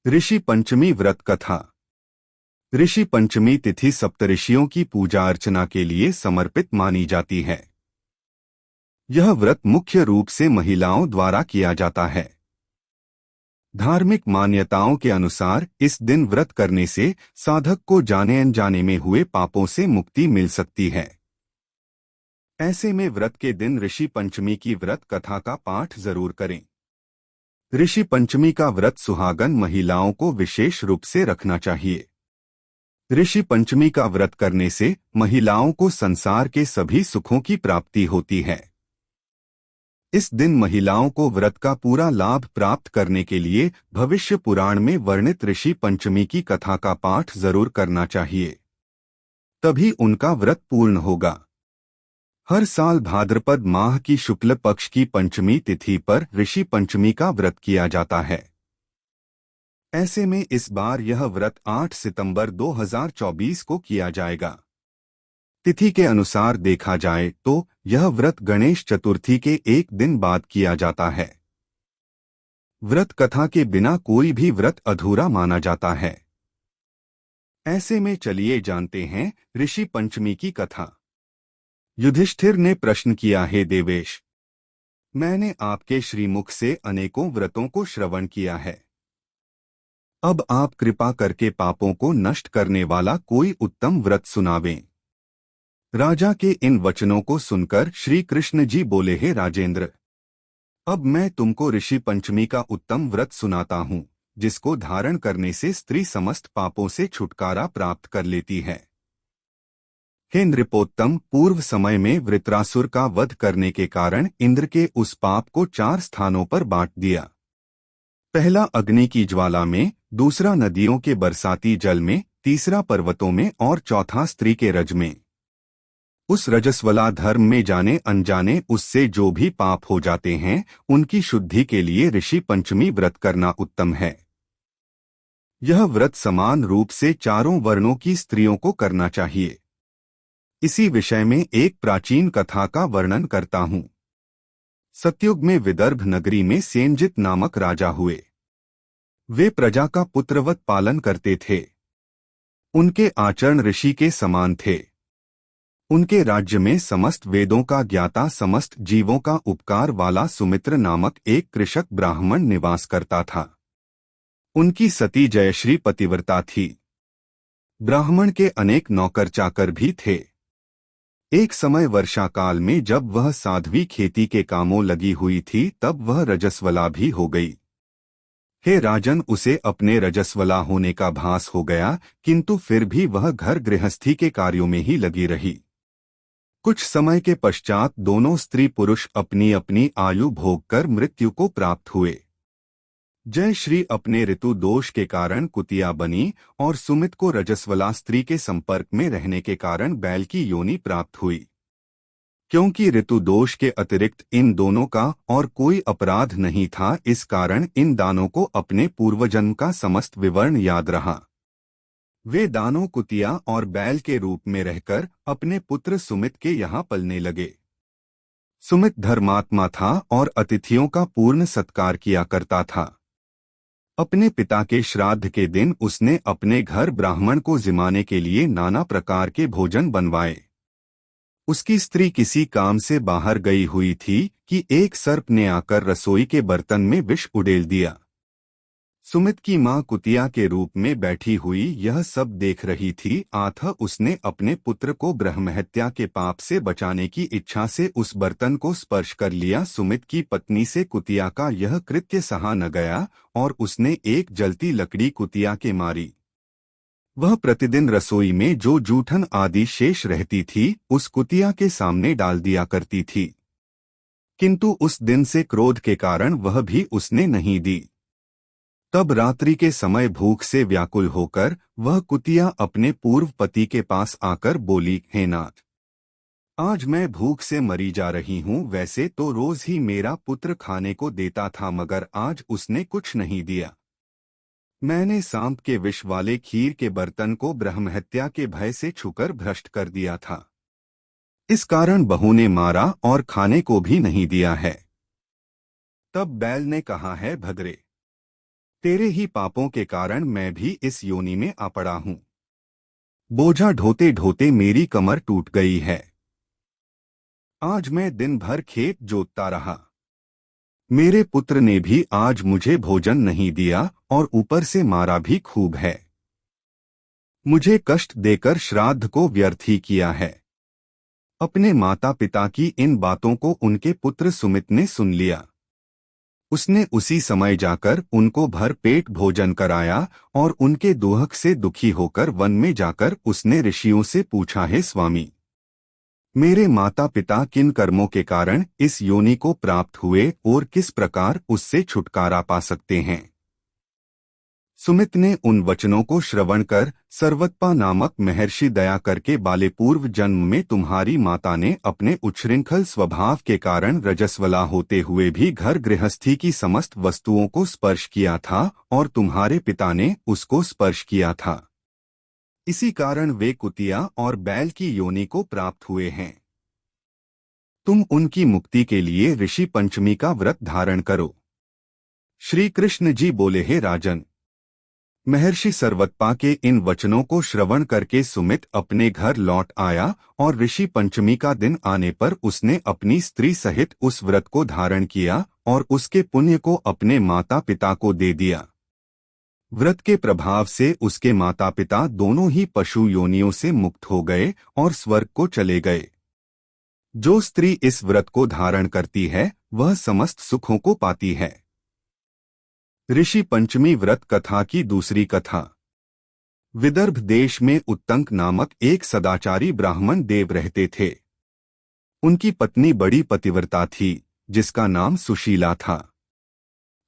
ऋषि पंचमी व्रत कथा। ऋषि पंचमी तिथि सप्तऋषियों की पूजा अर्चना के लिए समर्पित मानी जाती है। यह व्रत मुख्य रूप से महिलाओं द्वारा किया जाता है। धार्मिक मान्यताओं के अनुसार इस दिन व्रत करने से साधक को जाने अनजाने में हुए पापों से मुक्ति मिल सकती है। ऐसे में व्रत के दिन ऋषि पंचमी की व्रत कथा का पाठ जरूर करें। ऋषि पंचमी का व्रत सुहागन महिलाओं को विशेष रूप से रखना चाहिए। ऋषि पंचमी का व्रत करने से महिलाओं को संसार के सभी सुखों की प्राप्ति होती है। इस दिन महिलाओं को व्रत का पूरा लाभ प्राप्त करने के लिए भविष्य पुराण में वर्णित ऋषि पंचमी की कथा का पाठ जरूर करना चाहिए, तभी उनका व्रत पूर्ण होगा। हर साल भाद्रपद माह की शुक्ल पक्ष की पंचमी तिथि पर ऋषि पंचमी का व्रत किया जाता है। ऐसे में इस बार यह व्रत 8 सितंबर 2024 को किया जाएगा। तिथि के अनुसार देखा जाए तो यह व्रत गणेश चतुर्थी के एक दिन बाद किया जाता है। व्रत कथा के बिना कोई भी व्रत अधूरा माना जाता है। ऐसे में चलिए जानते हैं ऋषि पंचमी की कथा। युधिष्ठिर ने प्रश्न किया, हे देवेश, मैंने आपके श्रीमुख से अनेकों व्रतों को श्रवण किया है। अब आप कृपा करके पापों को नष्ट करने वाला कोई उत्तम व्रत सुनावें। राजा के इन वचनों को सुनकर श्री कृष्ण जी बोले, हे राजेंद्र, अब मैं तुमको ऋषि पंचमी का उत्तम व्रत सुनाता हूँ, जिसको धारण करने से स्त्री समस्त पापों से छुटकारा प्राप्त कर लेती है। हे नृपोत्तम, पूर्व समय में वृत्रासुर का वध करने के कारण इंद्र के उस पाप को 4 स्थानों पर बांट दिया। पहला अग्नि की ज्वाला में, दूसरा नदियों के बरसाती जल में, तीसरा पर्वतों में और चौथा स्त्री के रज में। उस रजस्वला धर्म में जाने अनजाने उससे जो भी पाप हो जाते हैं, उनकी शुद्धि के लिए ऋषि पंचमी व्रत करना उत्तम है। यह व्रत समान रूप से चारों वर्णों की स्त्रियों को करना चाहिए। इसी विषय में एक प्राचीन कथा का वर्णन करता हूँ। सतयुग में विदर्भ नगरी में सेनजित नामक राजा हुए। वे प्रजा का पुत्रवत पालन करते थे। उनके आचरण ऋषि के समान थे। उनके राज्य में समस्त वेदों का ज्ञाता, समस्त जीवों का उपकार वाला सुमित्र नामक एक कृषक ब्राह्मण निवास करता था। उनकी सती जयश्री पतिव्रता थी। ब्राह्मण के अनेक नौकर चाकर भी थे। एक समय वर्षा काल में जब वह साध्वी खेती के कामों लगी हुई थी, तब वह रजस्वला भी हो गई। हे राजन, उसे अपने रजस्वला होने का भास हो गया, किंतु फिर भी वह घर गृहस्थी के कार्यों में ही लगी रही। कुछ समय के पश्चात दोनों स्त्री पुरुष अपनी अपनी आयु भोगकर मृत्यु को प्राप्त हुए। जयश्री अपने ऋतु दोष के कारण कुतिया बनी और सुमित को रजस्वला स्त्री के संपर्क में रहने के कारण बैल की योनि प्राप्त हुई। क्योंकि ऋतु दोष के अतिरिक्त इन दोनों का और कोई अपराध नहीं था, इस कारण इन दानों को अपने पूर्वजन्म का समस्त विवरण याद रहा। वे दानों कुतिया और बैल के रूप में रहकर अपने पुत्र सुमित के यहाँ पलने लगे। सुमित धर्मात्मा था और अतिथियों का पूर्ण सत्कार किया करता था। अपने पिता के श्राद्ध के दिन उसने अपने घर ब्राह्मण को जिमाने के लिए नाना प्रकार के भोजन बनवाए। उसकी स्त्री किसी काम से बाहर गई हुई थी कि एक सर्प ने आकर रसोई के बर्तन में विष उड़ेल दिया। सुमित की मां कुतिया के रूप में बैठी हुई यह सब देख रही थी, अतः उसने अपने पुत्र को ब्रह्महत्या के पाप से बचाने की इच्छा से उस बर्तन को स्पर्श कर लिया। सुमित की पत्नी से कुतिया का यह कृत्य सहा न गया और उसने एक जलती लकड़ी कुतिया के मारी। वह प्रतिदिन रसोई में जो जूठन आदि शेष रहती थी, उस कुतिया के सामने डाल दिया करती थी, किंतु उस दिन से क्रोध के कारण वह भी उसने नहीं दी। तब रात्रि के समय भूख से व्याकुल होकर वह कुतिया अपने पूर्व पति के पास आकर बोली, हे नाथ, आज मैं भूख से मरी जा रही हूँ। वैसे तो रोज ही मेरा पुत्र खाने को देता था, मगर आज उसने कुछ नहीं दिया। मैंने सांप के विष वाले खीर के बर्तन को ब्रह्महत्या के भय से छूकर भ्रष्ट कर दिया था। इस कारण बहू ने मारा और खाने को भी नहीं दिया है। तब बैल ने कहा, है भद्रे, तेरे ही पापों के कारण मैं भी इस योनि में आ पड़ा हूं। बोझा ढोते ढोते मेरी कमर टूट गई है। आज मैं दिन भर खेत जोतता रहा। मेरे पुत्र ने भी आज मुझे भोजन नहीं दिया और ऊपर से मारा भी खूब है। मुझे कष्ट देकर श्राद्ध को व्यर्थ ही किया है। अपने माता पिता की इन बातों को उनके पुत्र सुमित ने सुन लिया। उसने उसी समय जाकर उनको भर पेट भोजन कराया और उनके दुहक से दुखी होकर वन में जाकर उसने ऋषियों से पूछा, है स्वामी, मेरे माता पिता किन कर्मों के कारण इस योनि को प्राप्त हुए और किस प्रकार उससे छुटकारा पा सकते हैं। सुमित ने उन वचनों को श्रवण कर सर्वत्पा नामक महर्षि दया करके बाले पूर्व जन्म में तुम्हारी माता ने अपने उच्छृंखल स्वभाव के कारण रजस्वला होते हुए भी घर गृहस्थी की समस्त वस्तुओं को स्पर्श किया था और तुम्हारे पिता ने उसको स्पर्श किया था। इसी कारण वे कुतिया और बैल की योनि को प्राप्त हुए हैं। तुम उनकी मुक्ति के लिए ऋषि पंचमी का व्रत धारण करो। श्री कृष्ण जी बोले, हे राजन, महर्षि सर्वत्पा के इन वचनों को श्रवण करके सुमित अपने घर लौट आया और ऋषि पंचमी का दिन आने पर उसने अपनी स्त्री सहित उस व्रत को धारण किया और उसके पुण्य को अपने माता पिता को दे दिया। व्रत के प्रभाव से उसके माता पिता दोनों ही पशु योनियों से मुक्त हो गए और स्वर्ग को चले गए। जो स्त्री इस व्रत को धारण करती है वह समस्त सुखों को पाती है। ऋषि पंचमी व्रत कथा की दूसरी कथा। विदर्भ देश में उत्तंक नामक एक सदाचारी ब्राह्मण देव रहते थे। उनकी पत्नी बड़ी पतिव्रता थी जिसका नाम सुशीला था।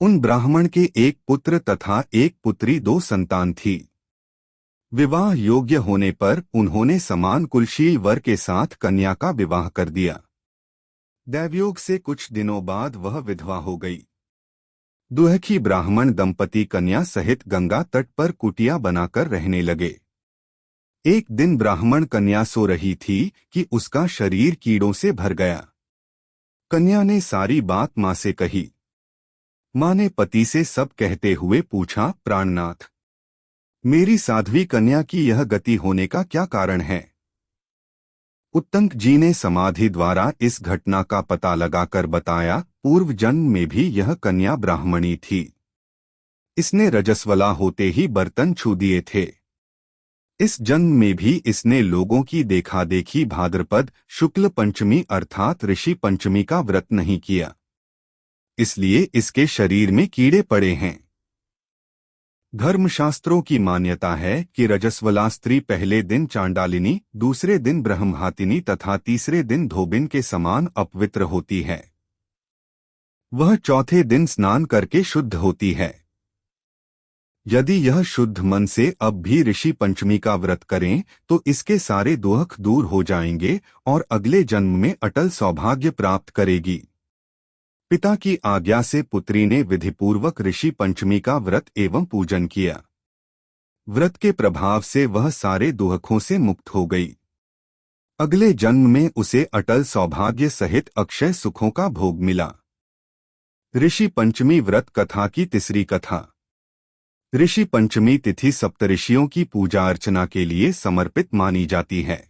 उन ब्राह्मण के एक पुत्र तथा एक पुत्री, दो संतान थी। विवाह योग्य होने पर उन्होंने समान कुलशील वर के साथ कन्या का विवाह कर दिया। दैवयोग से कुछ दिनों बाद वह विधवा हो गई। दुहखी ब्राह्मण दंपति कन्या सहित गंगा तट पर कुटिया बनाकर रहने लगे। एक दिन ब्राह्मण कन्या सो रही थी कि उसका शरीर कीड़ों से भर गया। कन्या ने सारी बात मां से कही। मां ने पति से सब कहते हुए पूछा, प्राणनाथ, मेरी साध्वी कन्या की यह गति होने का क्या कारण है। उत्तंक जी ने समाधि द्वारा इस घटना का पता लगाकर बताया, पूर्व जन्म में भी यह कन्या ब्राह्मणी थी। इसने रजस्वला होते ही बर्तन छू दिए थे। इस जन्म में भी इसने लोगों की देखा देखी भाद्रपद शुक्ल पंचमी अर्थात ऋषि पंचमी का व्रत नहीं किया, इसलिए इसके शरीर में कीड़े पड़े हैं। धर्मशास्त्रों की मान्यता है कि रजस्वला स्त्री पहले दिन चांडालिनी, दूसरे दिन ब्रह्मघातिनी तथा तीसरे दिन धोबिन के समान अपवित्र होती है। वह चौथे दिन स्नान करके शुद्ध होती है। यदि यह शुद्ध मन से अब भी ऋषि पंचमी का व्रत करें तो इसके सारे दुख दूर हो जाएंगे और अगले जन्म में अटल सौभाग्य प्राप्त करेगी। पिता की आज्ञा से पुत्री ने विधिपूर्वक ऋषि पंचमी का व्रत एवं पूजन किया। व्रत के प्रभाव से वह सारे दुखों से मुक्त हो गई। अगले जन्म में उसे अटल सौभाग्य सहित अक्षय सुखों का भोग मिला। ऋषि पंचमी व्रत कथा की तीसरी कथा। ऋषि पंचमी तिथि सप्तऋषियों की पूजा अर्चना के लिए समर्पित मानी जाती है।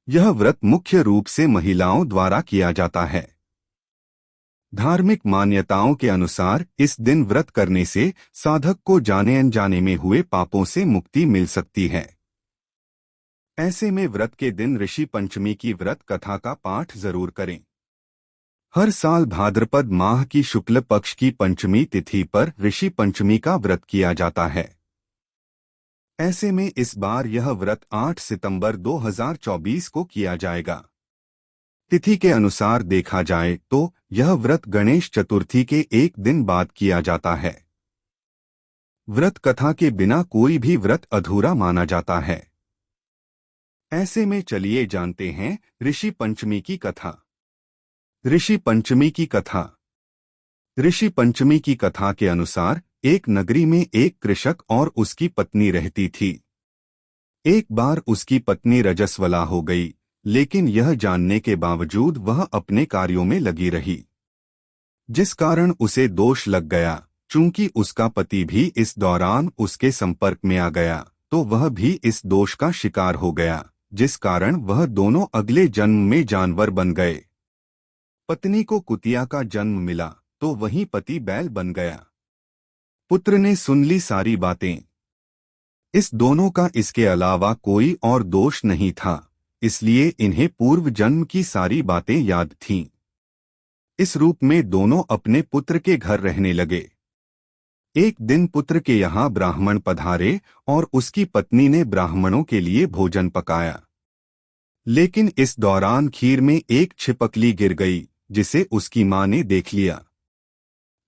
यह व्रत मुख्य रूप से महिलाओं द्वारा किया जाता है। धार्मिक मान्यताओं के अनुसार इस दिन व्रत करने से साधक को जाने अनजाने में हुए पापों से मुक्ति मिल सकती है। ऐसे में व्रत के दिन ऋषि पंचमी की व्रत कथा का पाठ जरूर करें। हर साल भाद्रपद माह की शुक्ल पक्ष की पंचमी तिथि पर ऋषि पंचमी का व्रत किया जाता है। ऐसे में इस बार यह व्रत 8 सितंबर 2024 को किया जाएगा। तिथि के अनुसार देखा जाए तो यह व्रत गणेश चतुर्थी के एक दिन बाद किया जाता है। व्रत कथा के बिना कोई भी व्रत अधूरा माना जाता है। ऐसे में चलिए जानते हैं ऋषि पंचमी की कथा। ऋषि पंचमी की कथा। ऋषि पंचमी की कथा के अनुसार एक नगरी में एक कृषक और उसकी पत्नी रहती थी। एक बार उसकी पत्नी रजस्वला हो गई, लेकिन यह जानने के बावजूद वह अपने कार्यों में लगी रही, जिस कारण उसे दोष लग गया चूंकि उसका पति भी इस दौरान उसके संपर्क में आ गया तो वह भी इस दोष का शिकार हो गया, जिस कारण वह दोनों अगले जन्म में जानवर बन गए। पत्नी को कुतिया का जन्म मिला तो वहीं पति बैल बन गया। पुत्र ने सुन ली सारी बातें। इस दोनों का इसके अलावा कोई और दोष नहीं था, इसलिए इन्हें पूर्व जन्म की सारी बातें याद थीं। इस रूप में दोनों अपने पुत्र के घर रहने लगे। एक दिन पुत्र के यहाँ ब्राह्मण पधारे और उसकी पत्नी ने ब्राह्मणों के लिए भोजन पकाया, लेकिन इस दौरान खीर में एक छिपकली गिर गई, जिसे उसकी मां ने देख लिया।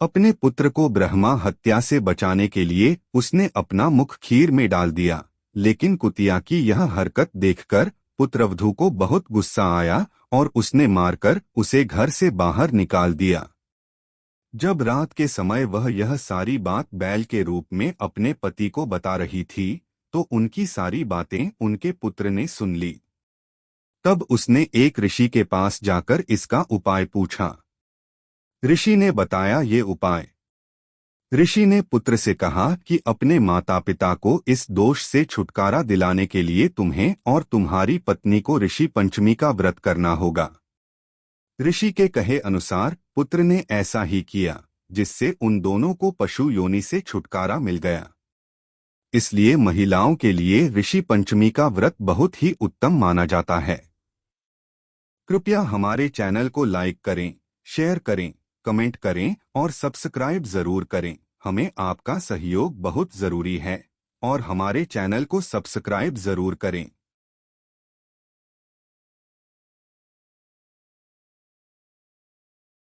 अपने पुत्र को ब्रह्मा हत्या से बचाने के लिए उसने अपना मुख खीर में डाल दिया, लेकिन कुतिया की यह हरकत देखकर पुत्रवधू को बहुत गुस्सा आया और उसने मारकर उसे घर से बाहर निकाल दिया। जब रात के समय वह यह सारी बात बैल के रूप में अपने पति को बता रही थी तो उनकी सारी बातें उनके पुत्र ने सुन ली। तब उसने एक ऋषि के पास जाकर इसका उपाय पूछा। ऋषि ने बताया ये उपाय। ऋषि ने पुत्र से कहा कि अपने माता पिता को इस दोष से छुटकारा दिलाने के लिए तुम्हें और तुम्हारी पत्नी को ऋषि पंचमी का व्रत करना होगा। ऋषि के कहे अनुसार पुत्र ने ऐसा ही किया, जिससे उन दोनों को पशु योनि से छुटकारा मिल गया। इसलिए महिलाओं के लिए ऋषि पंचमी का व्रत बहुत ही उत्तम माना जाता है। कृपया हमारे चैनल को लाइक करें, शेयर करें, कमेंट करें और सब्सक्राइब जरूर करें। हमें आपका सहयोग बहुत जरूरी है और हमारे चैनल को सब्सक्राइब जरूर करें।